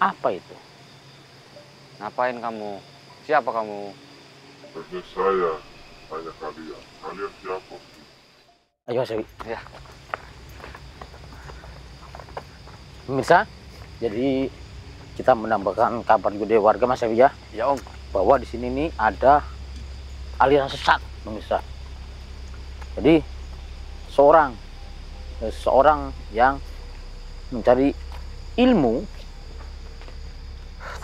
Apa itu? Ngapain kamu? Siapa kamu? Hanya saya tanya kalian. Kalian siapa? Ayo Mas Ebi. Ya. Pemirsa, jadi kita menambahkan kabar gede warga Mas Ebi ya. Ya Om. Bahwa di sini nih ada aliran sesat, pemirsa. Jadi seorang yang mencari ilmu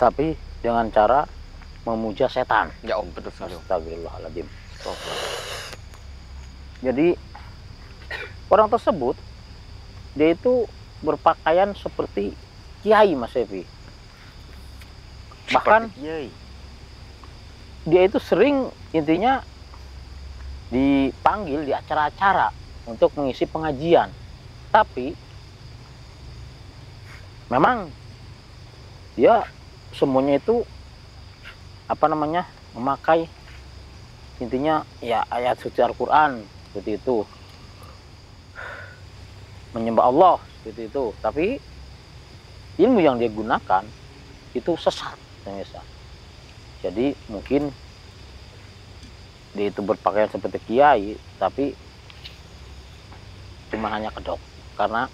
tapi dengan cara memuja setan. Ya Om, betul sekali Om. Astagfirullahaladzim. Stop. Jadi orang tersebut dia itu berpakaian seperti kiai Mas Evi. Bahkan Kiai. dia itu sering intinya dipanggil di acara-acara untuk mengisi pengajian. Tapi memang dia semuanya itu memakai intinya ya ayat suci Al-Quran seperti itu, menyembah Allah seperti itu, tapi ilmu yang dia gunakan itu sesat pemirsa. Jadi mungkin dia itu berpakaian seperti kiai tapi cuma hanya kedok, karena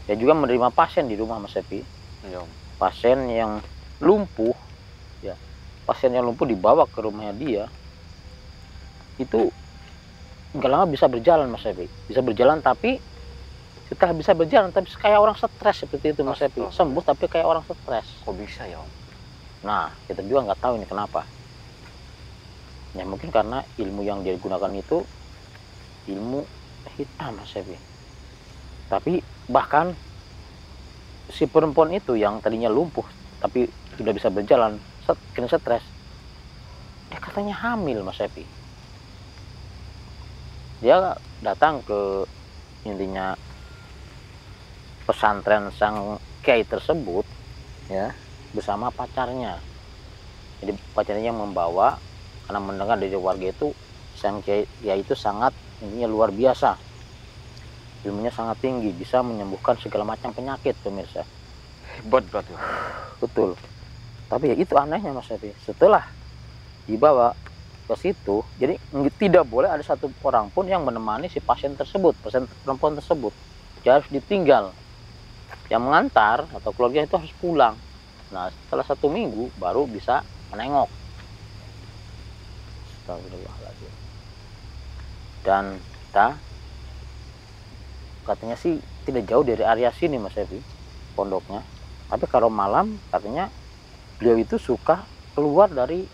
dia juga menerima pasien di rumah Mas Epi. Ya Om. Pasien yang lumpuh ya, pasien yang lumpuh dibawa ke rumahnya dia, itu nggak lama bisa berjalan Mas Epi, bisa berjalan, tapi setelah bisa berjalan tapi kayak orang stres seperti itu Mas Epi, sembuh tapi kayak orang stres. Kok bisa ya Om? Nah kita juga nggak tahu ini kenapa ya, mungkin karena ilmu yang dia gunakan itu ilmu hitam Mas Epi. Tapi bahkan si perempuan itu yang tadinya lumpuh tapi sudah bisa berjalan, kena stres, dia katanya hamil Mas Epi. Dia datang ke intinya pesantren sang kiai tersebut ya bersama pacarnya. Jadi pacarnya yang membawa, karena mendengar dari warga itu sang kiai itu sangat intinya luar biasa, ilmunya sangat tinggi, bisa menyembuhkan segala macam penyakit pemirsa. Hebat berarti. Betul. Tapi ya itu anehnya Mas Evi, setelah dibawa ke situ, jadi tidak boleh ada satu orang pun yang menemani si pasien tersebut, pasien perempuan tersebut. Dia harus ditinggal. Yang mengantar atau keluarga itu harus pulang. Nah setelah 1 minggu baru bisa menengok. Astagfirullahaladzim. Dan kita katanya sih tidak jauh dari area sini Mas Evi, pondoknya. Tapi kalau malam katanya beliau itu suka keluar dari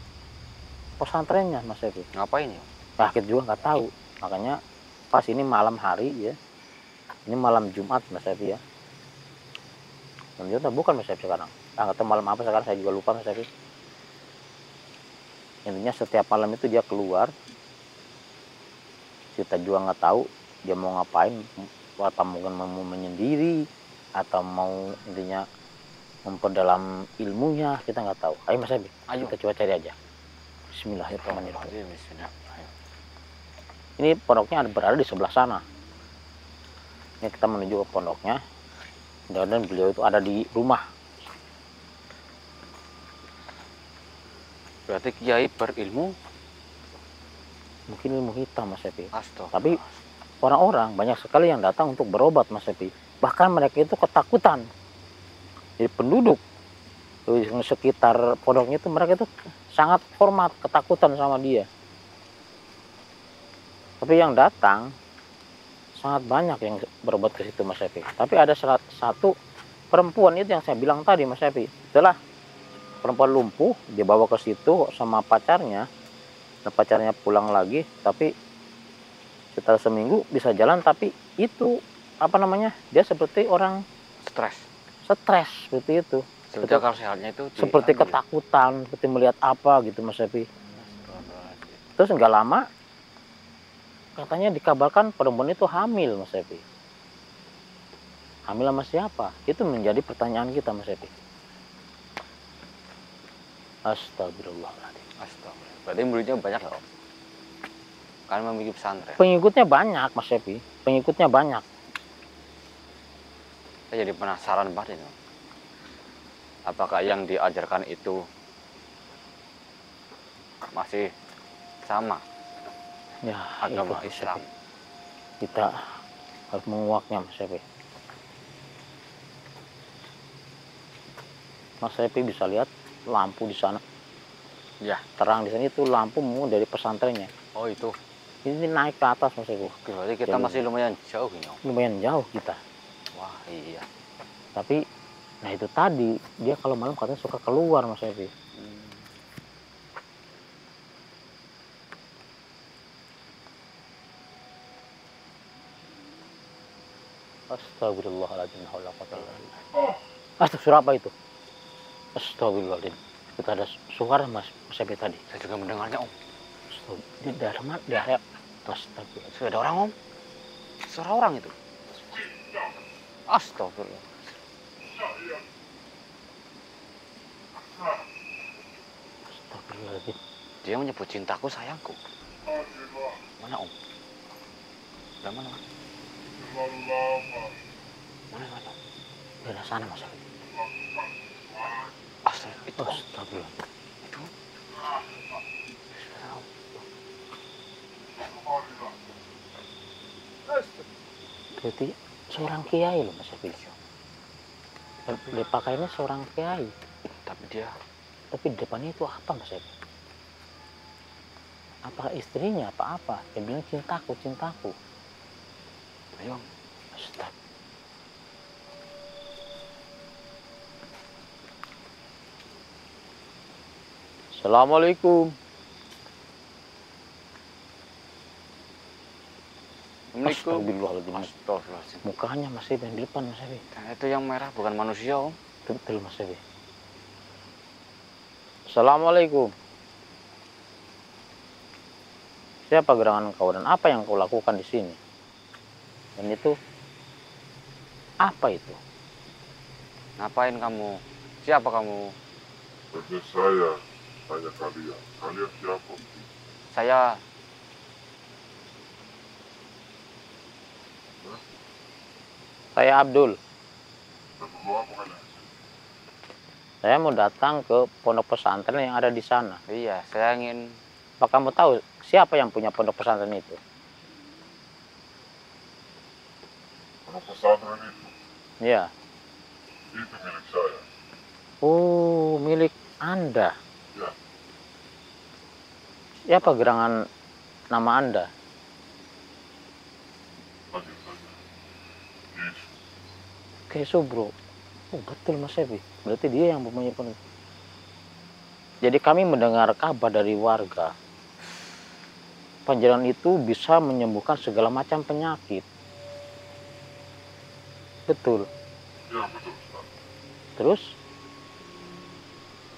pesantrennya Mas Evi. Ngapain ya? Nah kita juga nggak tahu. Makanya pas ini malam hari ya, ini malam Jumat Mas Evi ya. Dan Jumat bukan Mas Evi sekarang. Nggak tahu malam apa sekarang, saya juga lupa Mas Evi. Intinya setiap malam itu dia keluar. Kita juga nggak tahu dia mau ngapain. Apa mungkin mau menyendiri atau mau intinya memperdalam ilmunya, kita nggak tahu. Ayo Mas Evi, Ayo. kita coba cari aja. Bismillahirrahmanirrahim. Bismillah. Ayo. Ini pondoknya berada di sebelah sana. Ini kita menuju ke pondoknya. Dan beliau itu ada di rumah. Berarti kiai berilmu. Mungkin ilmu hitam Mas Evi. Astaga. Tapi orang-orang banyak sekali yang datang untuk berobat Mas Evi. Bahkan mereka itu ketakutan. Jadi penduduk di sekitar pondoknya itu, mereka itu sangat hormat, ketakutan sama dia. Tapi yang datang sangat banyak yang berobat ke situ Mas Evi. Tapi ada satu perempuan itu yang saya bilang tadi Mas Evi. Setelah perempuan lumpuh, dia bawa ke situ sama pacarnya. Dan pacarnya pulang lagi, tapi setelah seminggu bisa jalan, tapi itu dia seperti orang Stres. stres seperti itu. Seperti akal sehatnya itu Seperti ketakutan, seperti melihat apa gitu Mas Evi. Terus nggak lama katanya dikabarkan perempuan itu hamil Mas Evi. Hamil sama siapa? Itu menjadi pertanyaan kita Mas Evi. Astagfirullahaladzim. Astagfirullah. Berarti muridnya banyak loh. Kan memiliki pesantren. Pengikutnya banyak Mas Evi, pengikutnya banyak. Saya jadi penasaran banget ini. Apakah yang diajarkan itu masih sama Ya, agama itu, Mas Islam? Epi. Kita harus menguaknya, Mas Epi. Mas Epi bisa lihat lampu di sana. Ya. Terang di sana itu lampu mau dari pesantrennya. Oh itu. Ini naik ke atas, Mas Epi. Berarti kita Jalur. masih lumayan jauh ini Om. Lumayan jauh kita. Wah iya. Tapi, nah itu tadi, dia kalau malam katanya suka keluar, Mas Epi. Astagfirullahaladzim. Astagfirullah, apa itu? Astagfirullahaladzim. Kita ada suara, Mas Epi tadi. Saya juga mendengarnya Om. Di daerah mana? Di area. Astagfirullah. Sudah ada orang Om. Suara orang itu. Astagfirullah. Astagfirullahaladzim. Dia menyebut cintaku sayangku. Mana Om? Udah mana? Mana mana? Di daerah sana, Mas Epi. Astagfirullah. Itu Om. Astagfirullah. Itu. Berarti seorang kiai loh, Mas Epi. Dia pakainya seorang kiai. Tapi dia. Tapi di depannya itu apa, Mas Epi? Apa istrinya, apa-apa? Dia bilang cintaku, cintaku. Ayo Om. Astagfirullah. Assalamualaikum. Assalamualaikum. Astagfirullahaladzim. Astagfirullahaladzim. Mukanya masih di depan, Mas Epi. Nah, itu yang merah bukan manusia Om. Betul, Mas Epi. Assalamualaikum. Siapa gerangan kau dan apa yang kau lakukan di sini? Dan itu apa itu? Ngapain kamu? Siapa kamu? Tanya saya, tanya kalian. Kalian siapa? Saya. Saya Abdul. Dan perlu apa kalian? Saya mau datang ke pondok pesantren yang ada di sana. Iya, saya ingin. Apa kamu tahu siapa yang punya pondok pesantren itu? Kalau pesantren itu, Iya. itu milik saya. Oh, milik Anda. Ya. Siapa gerangan nama Anda? Lanjut saja. Yesus. Keso, bro. Oh, betul, Mas Epi. Berarti dia yang mempunyai pondok. Jadi kami mendengar kabar dari warga. Panjenengan itu bisa menyembuhkan segala macam penyakit. Betul. Ya, betul Ustaz. Terus,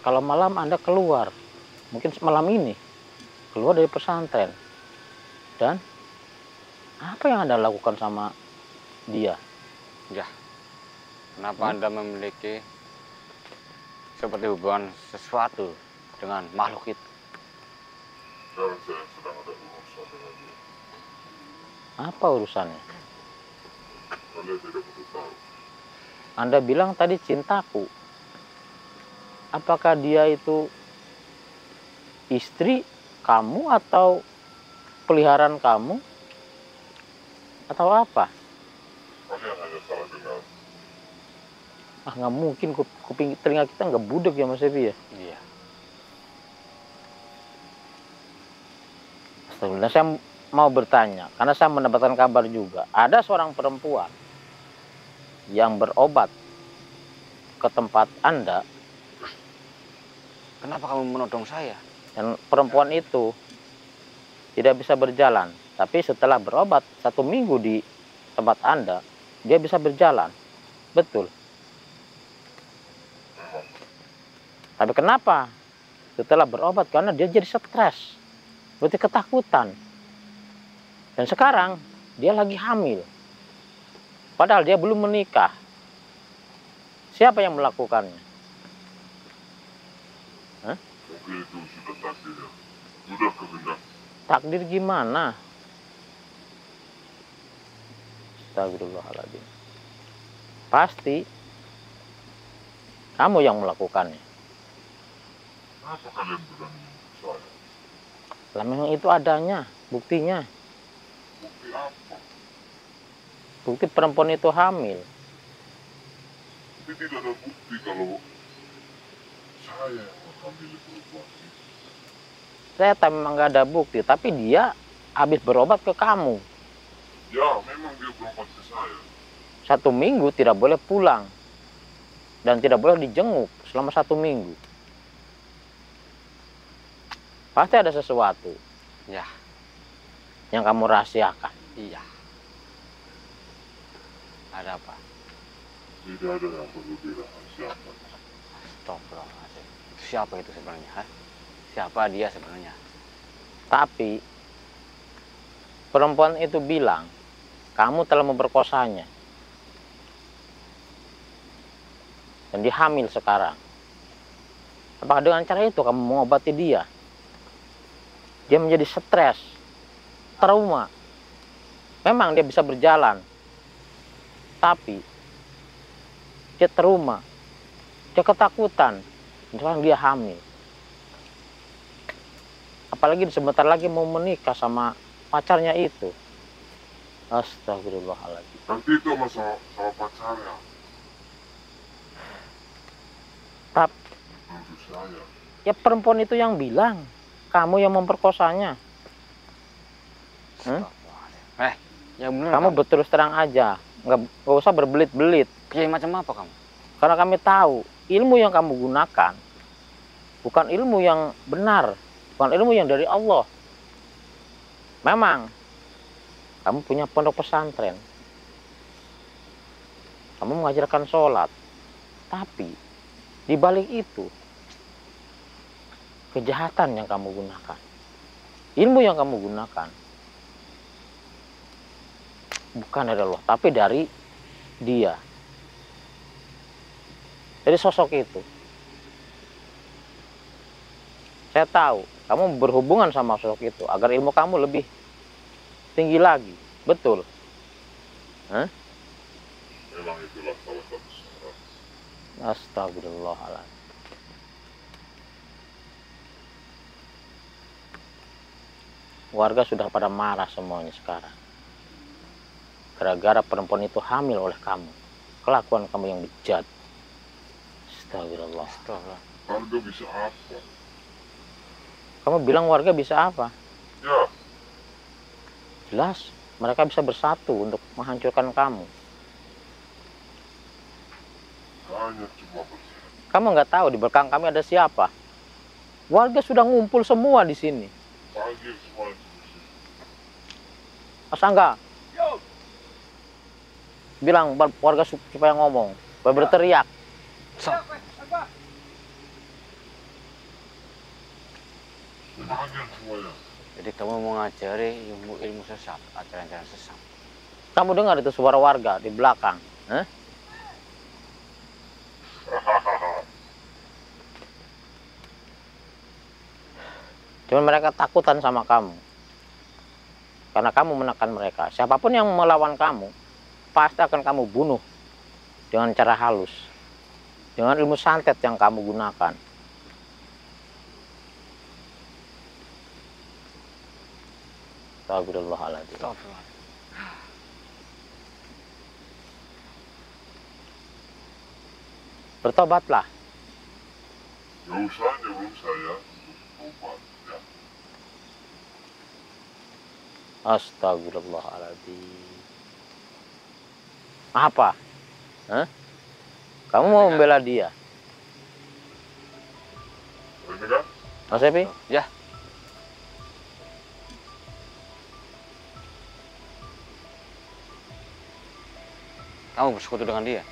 kalau malam Anda keluar, mungkin malam ini, keluar dari pesantren. Dan, apa yang Anda lakukan sama dia? Ya. Kenapa Anda memiliki seperti hubungan sesuatu dengan makhluk itu? Sekarang saya sedang ada urusan dengan dia. Apa urusannya? Kalian tidak perlu tahu. Anda bilang tadi cintaku. Apakah dia itu istri kamu atau peliharaan kamu? Atau apa? Kalian hanya salah dengar. Ah, nggak mungkin, kuping telinga kita nggak budek ya, Mas Evi ya? Iya. Astagfirullah, saya mau bertanya, karena saya mendapatkan kabar juga. Ada seorang perempuan yang berobat ke tempat Anda. Kenapa kamu menodong saya? Dan perempuan itu tidak bisa berjalan. Tapi setelah berobat 1 minggu di tempat Anda, dia bisa berjalan. Betul. Tapi kenapa? Setelah berobat, karena dia jadi stres. Berarti ketakutan. Dan sekarang, dia lagi hamil. Padahal dia belum menikah. Siapa yang melakukannya? Hah? Mungkin itu sudah takdirnya. Sudah kehendak. Takdir gimana? Astagfirullahaladzim. Pasti Kamu yang melakukannya. Kenapa kalian berani menuduh saya? Lah memang itu adanya, buktinya. Bukti apa? Bukti perempuan itu hamil. Tapi tidak ada bukti kalau saya yang menghamili perempuan itu. Saya memang nggak ada bukti, tapi dia habis berobat ke kamu. Ya, memang dia berobat ke saya. 1 minggu tidak boleh pulang. Dan tidak boleh dijenguk selama 1 minggu. Pasti ada sesuatu Ya, yang kamu rahasiakan. iya. Ada apa? Tidak ada yang perlu dirahasiakan. Astagfirullahaladzim. Siapa itu sebenarnya? Ha? Siapa dia sebenarnya? Tapi perempuan itu bilang kamu telah memperkosanya. Dan dia hamil sekarang. Apakah dengan cara itu kamu mengobati dia? Dia menjadi stres, trauma. Memang dia bisa berjalan, tapi dia trauma, dia ketakutan. Sekarang dia hamil. Apalagi sebentar lagi mau menikah sama pacarnya itu. Astagfirullahaladzim. Nanti itu masalah pacarnya. Tapi Menuduh saya. ya perempuan itu yang bilang kamu yang memperkosanya. Astagfirullahaladzim. Ya benar. Kamu berterus terang aja, nggak usah berbelit-belit. Kiai macam apa kamu? Karena kami tahu ilmu yang kamu gunakan bukan ilmu yang benar, bukan ilmu yang dari Allah. Memang kamu punya pondok pesantren, kamu mengajarkan sholat, tapi di balik itu kejahatan yang kamu gunakan, ilmu yang kamu gunakan bukan dari Allah, tapi dari dia. Dari sosok itu. Saya tahu kamu berhubungan sama sosok itu agar ilmu kamu lebih tinggi lagi. Betul. Hah? Memang itulah salah satu syarat. Astagfirullahaladzim. Warga sudah pada marah semuanya sekarang. Gara-gara perempuan itu hamil oleh kamu. Kelakuan kamu yang bejat. Astagfirullah. Astagfirullah. Harga bisa apa? Kamu bilang warga bisa apa? Ya, Jelas, mereka bisa bersatu untuk menghancurkan kamu. hanya cuma bersama. Kamu nggak tahu di belakang kami ada siapa. Warga sudah ngumpul semua di sini. Panggil semua itu di sini. Mas Angga, bilang warga supaya ngomong, supaya berteriak. Panggil semuanya. Jadi kamu mengajari ilmu sesat, ajaran-ajaran sesat. Kamu dengar itu suara warga di belakang? Hah? Cuman mereka takutan sama kamu. Karena kamu menekan mereka. Siapapun yang melawan kamu, pasti akan kamu bunuh dengan cara halus. Dengan ilmu santet yang kamu gunakan. Astagfirullahaladzim. Astagfirullah. Bertobatlah. Gak usah nyuruh saya untuk obat. Ya, Astagfirullahaladzim. Apa? Hah? Kamu mau membela dia? ini kan? Mas Epi? Ya, kamu bersekutu dengan dia.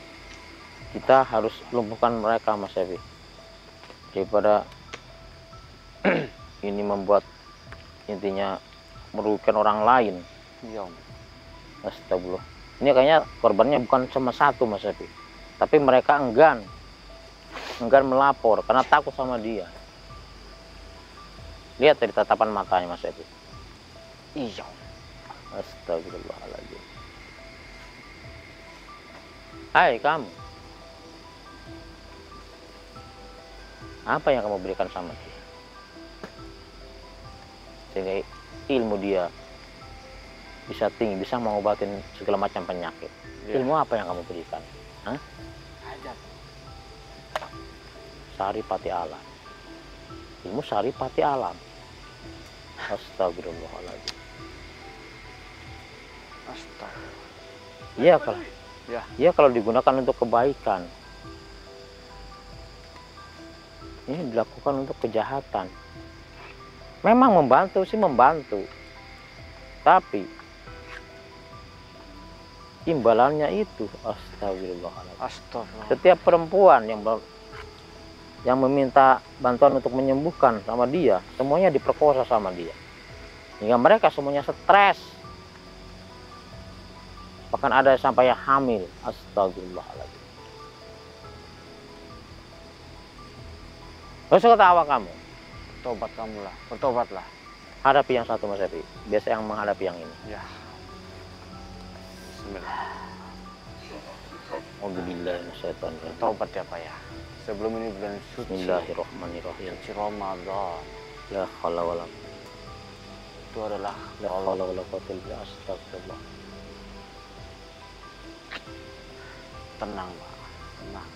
Kita harus lumpuhkan mereka, Mas Epi. Daripada ini membuat intinya merugikan orang lain. Iya, Om. Astagfirullah. Ini kayaknya korbannya bukan cuma satu, Mas Epi. Tapi mereka enggan melapor karena takut sama dia. Lihat dari tatapan matanya, Mas Epi. Iya, Om. Astagfirullahaladzim. Hai kamu. Apa yang kamu berikan sama dia? Sehingga ilmu dia bisa tinggi, bisa mengobatin segala macam penyakit. Iya. Ilmu apa yang kamu berikan? Hah? Ajar. Saripati alam. Ilmu saripati alam. Astagfirullahaladzim. Astaga. Iya kalau, Ya. iya kalau digunakan untuk kebaikan. Ini dilakukan untuk kejahatan. Memang membantu sih membantu. Tapi imbalannya itu astagfirullahaladzim. Astaga. Setiap perempuan yang meminta bantuan untuk menyembuhkan sama dia, semuanya diperkosa sama dia. Hingga mereka semuanya stres. Bahkan ada sampai yang hamil. Astagfirullahaladzim. Gak usah ketawa kamu. Tobat kamu lah. Bertobatlah. Hadapi yang satu Mas Epi. Biasa yang menghadapi yang ini. Ya. Bismillah. Alhamdulillahirrahmanirrahim. Tobat ya Pak ya. Sebelum ini bulan suci. Bismillahirrahmanirrahim. Suci Ramadan. La haula wala Itu adalah la haula wala quwwata illa billah. Astagfirullah. tenang Pak. Tenang.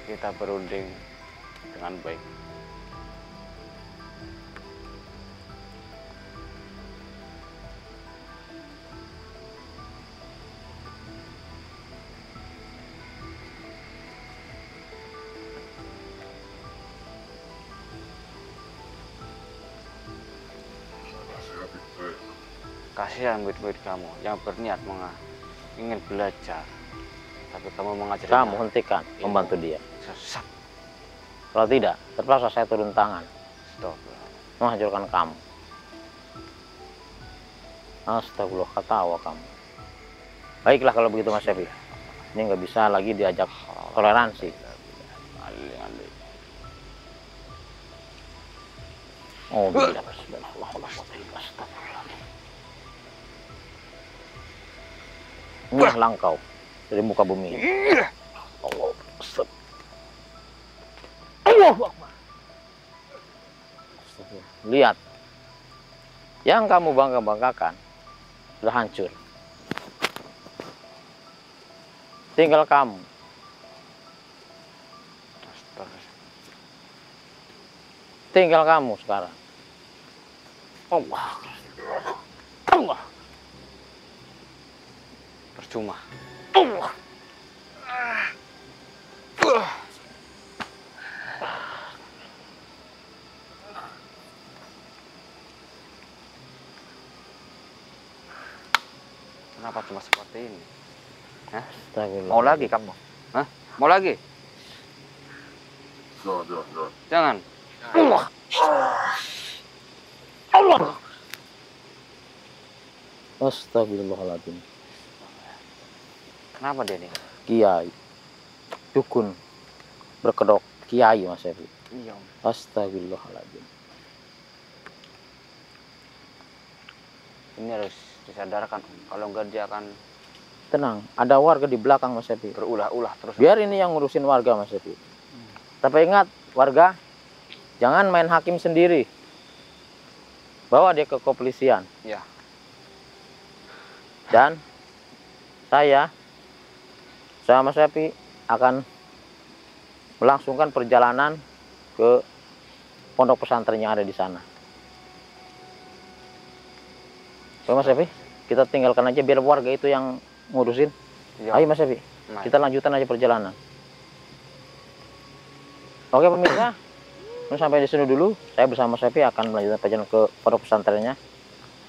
Kita berunding dengan baik. Nasihati saya. Kasihan murid-murid kamu yang berniat ingin belajar, tapi kamu mengajari Kamu hentikan membantu dia. sesat. Kalau tidak, terpaksa saya turun tangan Stop. menghancurkan kamu. Astagfirullah, ketawa kamu. Baiklah kalau begitu Mas Epi. Ini nggak bisa lagi diajak toleransi. Oh, tidak. Inilah langkau dari muka bumi. Allah, Allahu Akbar. Lihat, yang kamu bangga-banggakan sudah hancur. Tinggal kamu. Tinggal kamu sekarang. Allah. Allah. Percuma. Allah. Kenapa cuma seperti ini? Hah? Astagfirullah. Mau lagi kamu? Hah? Mau lagi? Jangan. Jangan. Allah. Allah. Astagfirullahaladzim. Kenapa dia nih? Kiai, dukun, berkedok, kiai Mas Evi. Iya Om. Astagfirullahaladzim. Ini harus disadarkan Om. Kalau enggak dia akan Tenang, ada warga di belakang Mas Evi. berulah-ulah terus. Biar ini yang ngurusin warga Mas Evi. Tapi ingat warga, jangan main hakim sendiri. Bawa dia ke kepolisian. Ya. Dan saya Mas Evi akan melangsungkan perjalanan ke pondok pesantren yang ada di sana. Oke Mas Evi, kita tinggalkan aja biar warga itu yang ngurusin. Iya. Ayo Mas Evi, Mari. kita lanjutkan aja perjalanan. Oke pemirsa, sampai di sini dulu. Saya bersama Mas Evi akan melanjutkan perjalanan ke pondok pesantrennya.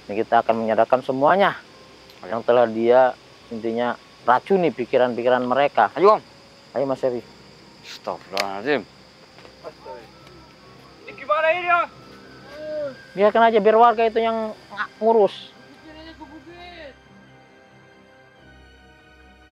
Ini kita akan menyadarkan semuanya yang telah dia intinya racuni pikiran-pikiran mereka. Ayo Om. Ayo Mas Evi. Astagfirullahaladzim. Biarkan aja biar warga itu yang ngurus.